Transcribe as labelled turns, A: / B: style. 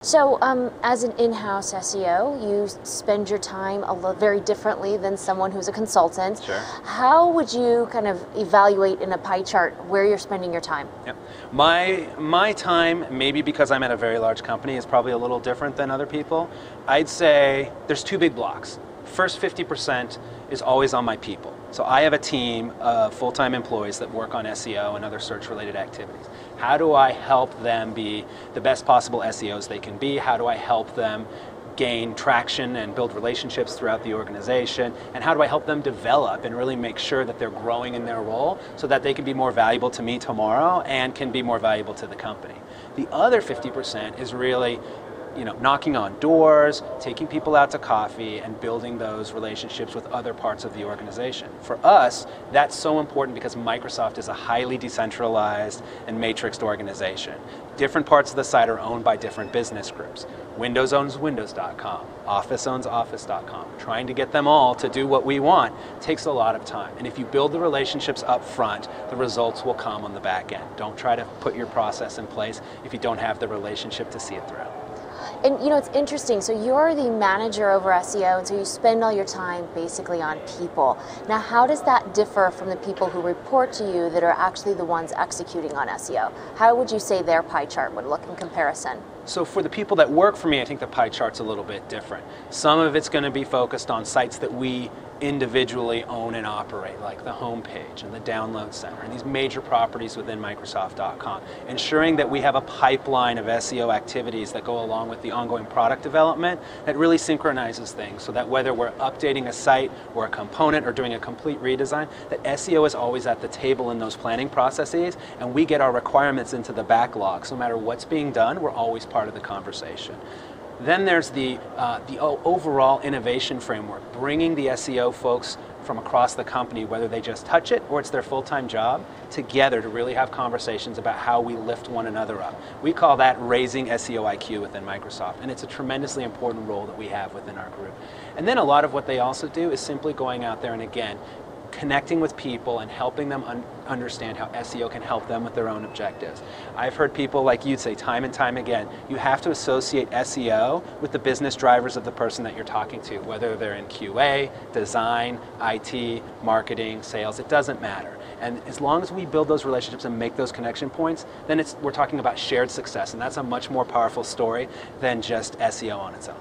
A: So, as an in-house SEO, you spend your time very differently than someone who's a consultant.
B: Sure.
A: How would you kind of evaluate in a pie chart where you're spending your time?
B: Yep. My time, maybe because I'm at a very large company, is probably a little different than other people. I'd say there's two big blocks. First 50% is always on my people. So I have a team of full-time employees that work on SEO and other search-related activities. How do I help them be the best possible SEOs they can be? How do I help them gain traction and build relationships throughout the organization? And how do I help them develop and really make sure that they're growing in their role so that they can be more valuable to me tomorrow and can be more valuable to the company? The other 50% is really knocking on doors, taking people out to coffee, and building those relationships with other parts of the organization. For us, that's so important because Microsoft is a highly decentralized and matrixed organization. Different parts of the site are owned by different business groups. Windows owns Windows.com, Office owns Office.com. Trying to get them all to do what we want takes a lot of time. And if you build the relationships up front, the results will come on the back end. Don't try to put your process in place if you don't have the relationship to see it through.
A: And it's interesting, so you're the manager over SEO, and so you spend all your time basically on people. Now, how does that differ from the people who report to you that are actually the ones executing on SEO? How would you say their pie chart would look in comparison?
B: So for the people that work for me, I think the pie chart's a little bit different. Some of it's going to be focused on sites that we individually own and operate, like the homepage and the download center and these major properties within Microsoft.com, ensuring that we have a pipeline of SEO activities that go along with the ongoing product development that really synchronizes things so that whether we're updating a site or a component or doing a complete redesign, that SEO is always at the table in those planning processes and we get our requirements into the backlog. So no matter what's being done, we're always part of the conversation. Then there's the overall innovation framework, bringing the SEO folks from across the company, whether they just touch it or it's their full-time job, together to really have conversations about how we lift one another up. We call that raising SEO IQ within Microsoft, and it's a tremendously important role that we have within our group. And then a lot of what they also do is simply going out there and again, connecting with people and helping them understand how SEO can help them with their own objectives. I've heard people like you say time and time again, you have to associate SEO with the business drivers of the person that you're talking to, whether they're in QA, design, IT, marketing, sales, it doesn't matter. And as long as we build those relationships and make those connection points, then we're talking about shared success, and that's a much more powerful story than just SEO on its own.